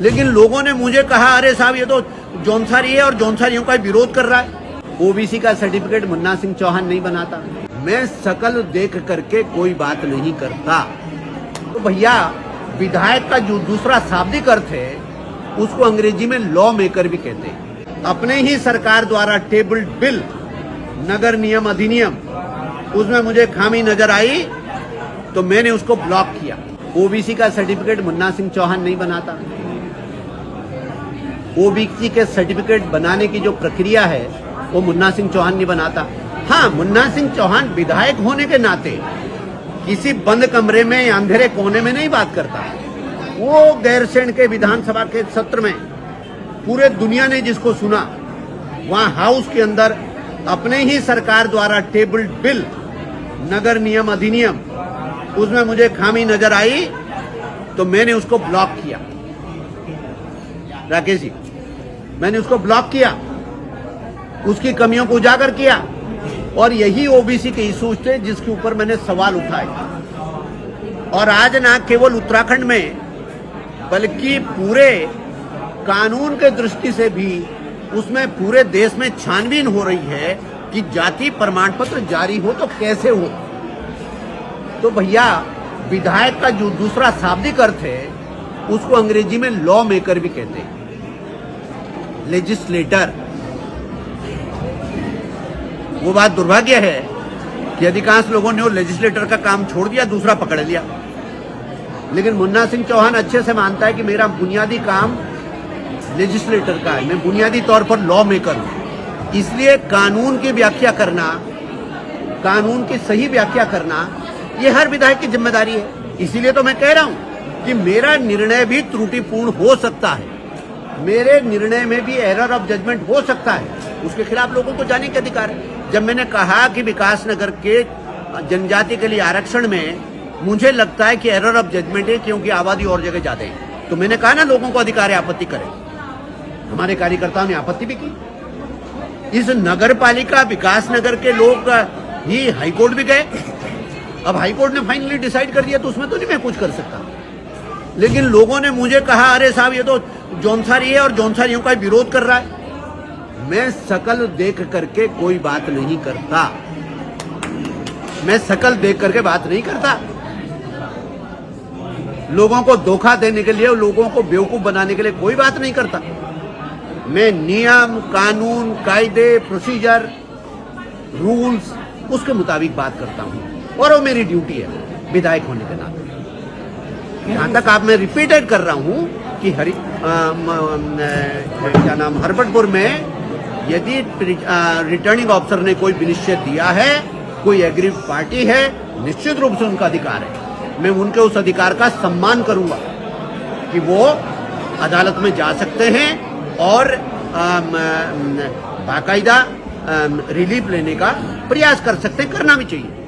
लेकिन लोगों ने मुझे कहा, अरे साहब ये तो जौनसारी है और जौनसारियों का विरोध कर रहा है। ओबीसी का सर्टिफिकेट मुन्ना सिंह चौहान नहीं बनाता। मैं शकल देख करके कोई बात नहीं करता। तो भैया, विधायक का जो दूसरा शाब्दिक अर्थ है उसको अंग्रेजी में लॉ मेकर भी कहते हैं। अपने ही सरकार द्वारा टेबल्ड बिल, नगर नियम अधिनियम, उसमें मुझे खामी नजर आई तो मैंने उसको ब्लॉक किया। ओबीसी का सर्टिफिकेट मुन्ना सिंह चौहान नहीं बनाता। ओबीसी के सर्टिफिकेट बनाने की जो प्रक्रिया है वो मुन्ना सिंह चौहान नहीं बनाता। हाँ, मुन्ना सिंह चौहान विधायक होने के नाते किसी बंद कमरे में या अंधेरे कोने में नहीं बात करता। वो गैरसैंण के विधानसभा के सत्र में पूरे दुनिया ने जिसको सुना, वहां हाउस के अंदर अपने ही सरकार द्वारा टेबल्ड बिल, नगर नियम अधिनियम, उसमें मुझे खामी नजर आई तो मैंने उसको ब्लॉक किया। राकेश जी, मैंने उसको ब्लॉक किया, उसकी कमियों को उजागर किया और यही ओबीसी के इश्यूज थे जिसके ऊपर मैंने सवाल उठाए। और आज ना केवल उत्तराखंड में बल्कि पूरे कानून के दृष्टि से भी उसमें पूरे देश में छानबीन हो रही है कि जाति प्रमाण पत्र जारी हो तो कैसे हो। तो भैया, विधायक का जो दूसरा शाब्दिक अर्थ है उसको अंग्रेजी में लॉ मेकर भी कहते हैं, लेजिस्लेटर। वो बात दुर्भाग्य है कि अधिकांश लोगों ने वो लेजिस्लेटर का काम छोड़ दिया, दूसरा पकड़ लिया। लेकिन मुन्ना सिंह चौहान अच्छे से मानता है कि मेरा बुनियादी काम लेजिस्लेटर का है, मैं बुनियादी तौर पर लॉ मेकर हूं। इसलिए कानून की व्याख्या करना, कानून की सही व्याख्या करना, ये हर विधायक की जिम्मेदारी है। इसीलिए तो मैं कह रहा हूं कि मेरा निर्णय भी त्रुटिपूर्ण हो सकता है, मेरे निर्णय में भी एरर ऑफ जजमेंट हो सकता है, उसके खिलाफ लोगों को जाने के अधिकार है। जब मैंने कहा कि विकासनगर के जनजाति के लिए आरक्षण में मुझे लगता है कि एरर ऑफ जजमेंट है क्योंकि आबादी और जगह ज्यादा है, तो मैंने कहा ना लोगों को अधिकार है आपत्ति करें। हमारे कार्यकर्ताओं ने आपत्ति भी की। इस नगर पालिका विकासनगर के लोग ही हाईकोर्ट भी गए। अब हाईकोर्ट ने फाइनली डिसाइड कर दिया तो उसमें तो नहीं मैं कुछ कर सकता। लेकिन लोगों ने मुझे कहा, अरे साहब ये तो जौनसारी है और जौनसारियों का विरोध कर रहा है। मैं शकल देख करके कोई बात नहीं करता। मैं शकल देख करके बात नहीं करता। लोगों को धोखा देने के लिए, लोगों को बेवकूफ बनाने के लिए कोई बात नहीं करता। मैं नियम, कानून, कायदे, प्रोसीजर, रूल्स, उसके मुताबिक बात करता हूं और वो मेरी ड्यूटी है विधायक होने के नाते। यहां तक आप, मैं रिपीटेड कर रहा हूं कि क्या नाम, हरबटपुर में यदि रिटर्निंग ऑफिसर ने कोई विनिश्चय दिया है, कोई एग्रीव पार्टी है, निश्चित रूप से उनका अधिकार है। मैं उनके उस अधिकार का सम्मान करूंगा कि वो अदालत में जा सकते हैं और बाकायदा रिलीफ लेने का प्रयास कर सकते हैं, करना भी चाहिए।